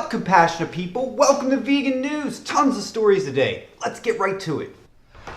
up, compassionate people? Welcome to Vegan News. Tons of stories today. Let's get right to it.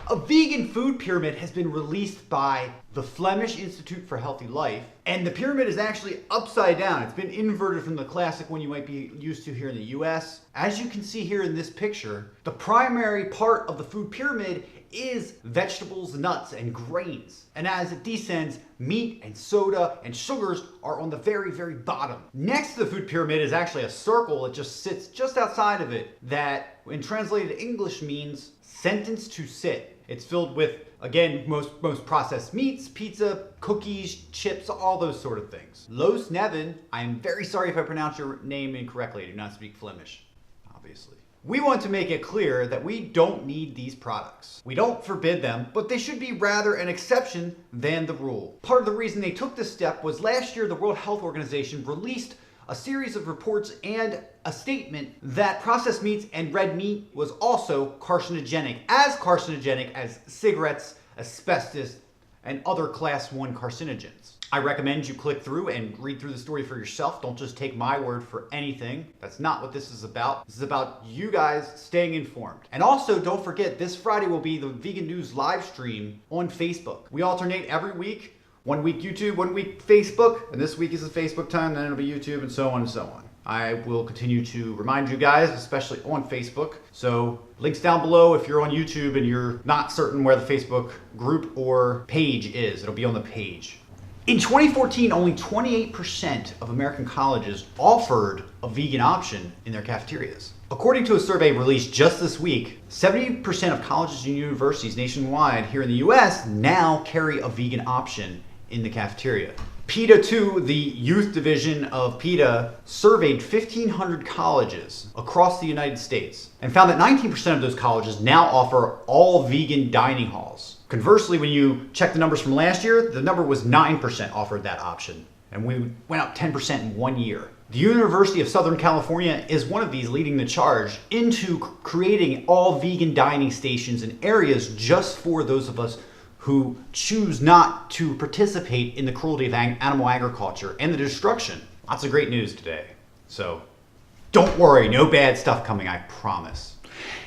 A vegan food pyramid has been released by the Flemish Institute for Healthy Life, and the pyramid is actually upside down. It's been inverted from the classic one you might be used to here in the US. As you can see here in this picture, the primary part of the food pyramid is vegetables, nuts, and grains. And as it descends, meat and soda and sugars are on the very, very bottom. Next to the food pyramid is actually a circle that just sits just outside of it that, in translated English, means sentenced to sit. It's filled with, again, most processed meats, pizza, cookies, chips, all those sort of things. Los Nevin, I am very sorry if I pronounce your name incorrectly. I do not speak Flemish, obviously. We want to make it clear that we don't need these products. We don't forbid them, but they should be rather an exception than the rule. Part of the reason they took this step was last year the World Health Organization released a series of reports and a statement that processed meats and red meat was also carcinogenic as cigarettes, asbestos, and other class 1 carcinogens. I recommend you click through and read through the story for yourself. Don't just take my word for anything. That's not what this is about. This is about you guys staying informed. And also, don't forget, this Friday will be the Vegan News live stream on Facebook. We alternate every week. 1 week YouTube, 1 week Facebook, and this week is the Facebook time, then it'll be YouTube, and so on and so on. I will continue to remind you guys, especially on Facebook. So links down below if you're on YouTube and you're not certain where the Facebook group or page is. It'll be on the page. In 2014, only 28% of American colleges offered a vegan option in their cafeterias. According to a survey released just this week, 70% of colleges and universities nationwide here in the US now carry a vegan option in the cafeteria. PETA 2, the youth division of PETA, surveyed 1,500 colleges across the United States and found that 19% of those colleges now offer all vegan dining halls. Conversely, when you check the numbers from last year, the number was 9% offered that option, and we went up 10% in 1 year. The University of Southern California is one of these leading the charge into creating all vegan dining stations in areas just for those of us who choose not to participate in the cruelty of animal agriculture and the destruction. Lots of great news today. So don't worry, no bad stuff coming, I promise.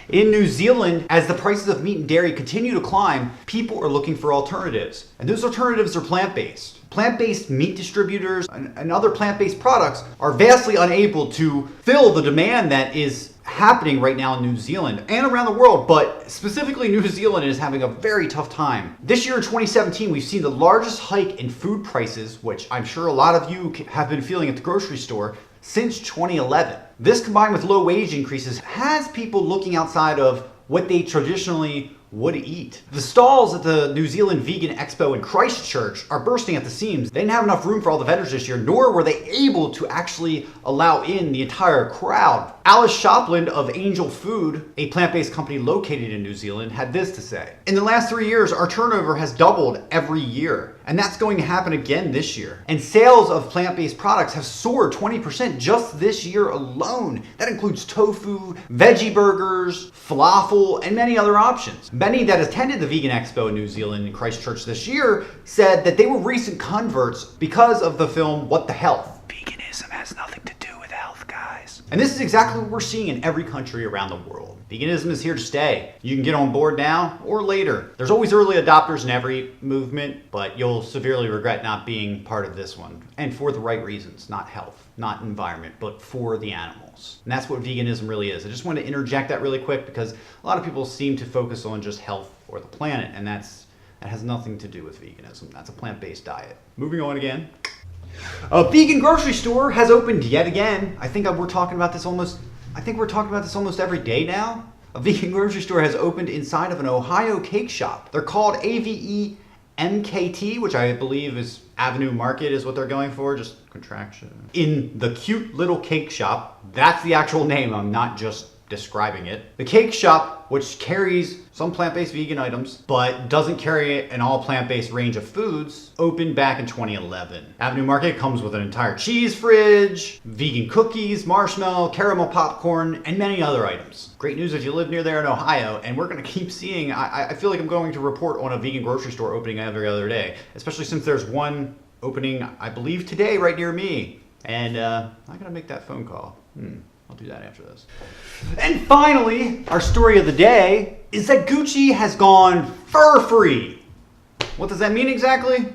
In New Zealand, as the prices of meat and dairy continue to climb, people are looking for alternatives. And those alternatives are plant-based. Plant-based meat distributors and other plant-based products are vastly unable to fill the demand that is happening right now in New Zealand and around the world, but specifically New Zealand is having a very tough time. This year in 2017, we've seen the largest hike in food prices, which I'm sure a lot of you have been feeling at the grocery store, since 2011. This, combined with low wage increases, has people looking outside of what they traditionally would eat. The stalls at the New Zealand Vegan Expo in Christchurch are bursting at the seams. They didn't have enough room for all the vendors this year, nor were they able to actually allow in the entire crowd. Alice Shopland of Angel Food, a plant-based company located in New Zealand, had this to say. In the last 3 years, our turnover has doubled every year, and that's going to happen again this year. And sales of plant-based products have soared 20% just this year alone. That includes tofu, veggie burgers, falafel, and many other options. Many that attended the Vegan Expo in New Zealand in Christchurch this year said that they were recent converts because of the film What the Health. Veganism has nothing to do with health, guys. And this is exactly what we're seeing in every country around the world. Veganism is here to stay. You can get on board now or later. There's always early adopters in every movement, but you'll severely regret not being part of this one. And for the right reasons, not health, not environment, but for the animals. And that's what veganism really is. I just want to interject that really quick because a lot of people seem to focus on just health or the planet, and that has nothing to do with veganism. That's a plant-based diet. Moving on again. A vegan grocery store has opened yet again. I think we're talking about this almost every day now. A vegan grocery store has opened inside of an Ohio cake shop. They're called AVEMKT, which I believe is Avenue Market is what they're going for, just contraction. In the cute little cake shop, that's the actual name, I'm not just describing it. The cake shop, which carries some plant-based vegan items, but doesn't carry an all plant-based range of foods, opened back in 2011. Avenue Market comes with an entire cheese fridge, vegan cookies, marshmallow, caramel popcorn, and many other items. Great news if you live near there in Ohio, and we're gonna keep seeing, I feel like I'm going to report on a vegan grocery store opening every other day, especially since there's one opening, I believe today, right near me. And I gotta make that phone call. I'll do that after this. And finally, our story of the day is that Gucci has gone fur-free. What does that mean exactly?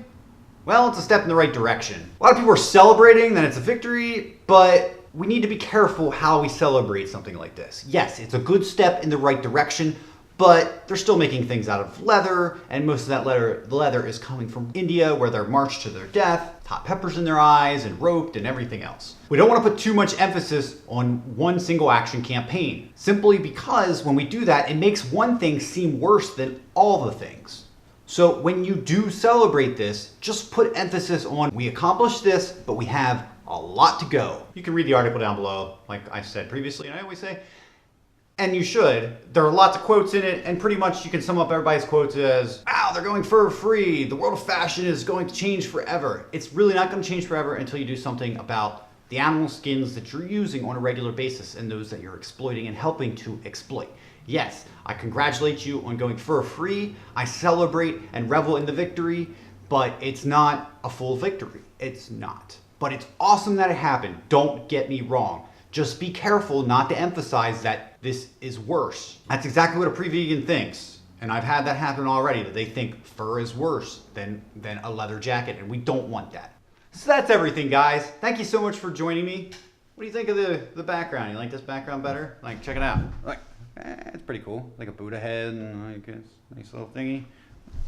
Well, it's a step in the right direction. A lot of people are celebrating that it's a victory, but we need to be careful how we celebrate something like this. Yes, it's a good step in the right direction, but they're still making things out of leather, and most of that leather is coming from India, where they're marched to their death, hot peppers in their eyes, and roped, and everything else. We don't want to put too much emphasis on one single action campaign, simply because when we do that, it makes one thing seem worse than all the things. So when you do celebrate this, just put emphasis on, we accomplished this, but we have a lot to go. You can read the article down below, like I said previously, and I always say, and you should. There are lots of quotes in it, and pretty much you can sum up everybody's quotes as, wow, they're going fur-free, the world of fashion is going to change forever. It's really not going to change forever until you do something about the animal skins that you're using on a regular basis and those that you're exploiting and helping to exploit. Yes, I congratulate you on going fur-free. I celebrate and revel in the victory, but it's not a full victory. It's not. But it's awesome that it happened. Don't get me wrong. Just be careful not to emphasize that this is worse. That's exactly what a pre-vegan thinks. And I've had that happen already, that they think fur is worse than a leather jacket, and we don't want that. So that's everything, guys. Thank you so much for joining me. What do you think of the background? You like this background better? Like, check it out. Like, it's pretty cool. Like a Buddha head and like a nice little thingy.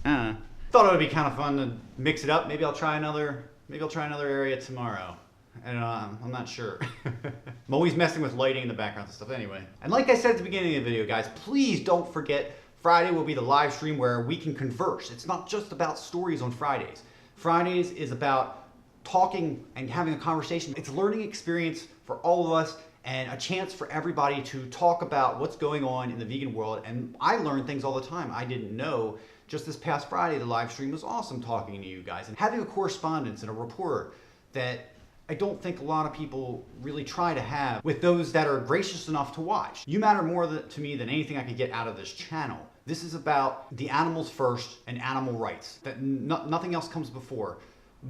Thought it would be kind of fun to mix it up. Maybe I'll try another area tomorrow. And I'm not sure. I'm always messing with lighting in the background and stuff anyway. And like I said at the beginning of the video, guys, please don't forget Friday will be the live stream where we can converse. It's not just about stories on Fridays. Fridays is about talking and having a conversation. It's a learning experience for all of us and a chance for everybody to talk about what's going on in the vegan world. And I learn things all the time I didn't know. Just this past Friday, the live stream was awesome talking to you guys and having a correspondence and a rapport that I don't think a lot of people really try to have with those that are gracious enough to watch. You matter more to me than anything I could get out of this channel. This is about the animals first and animal rights. That nothing else comes before.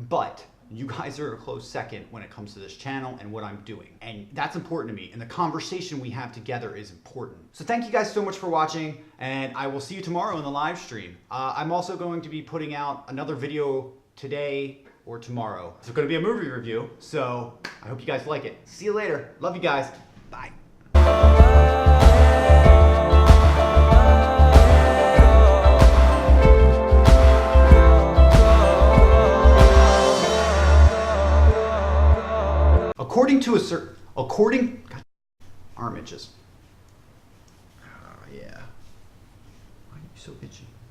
But you guys are a close second when it comes to this channel and what I'm doing. And that's important to me. And the conversation we have together is important. So thank you guys so much for watching. And I will see you tomorrow in the live stream. I'm also going to be putting out another video today or tomorrow. It's going to be a movie review. So I hope you guys like it. See you later. Love you guys. Bye. God, arm itches. Oh, yeah. Why are you so itchy?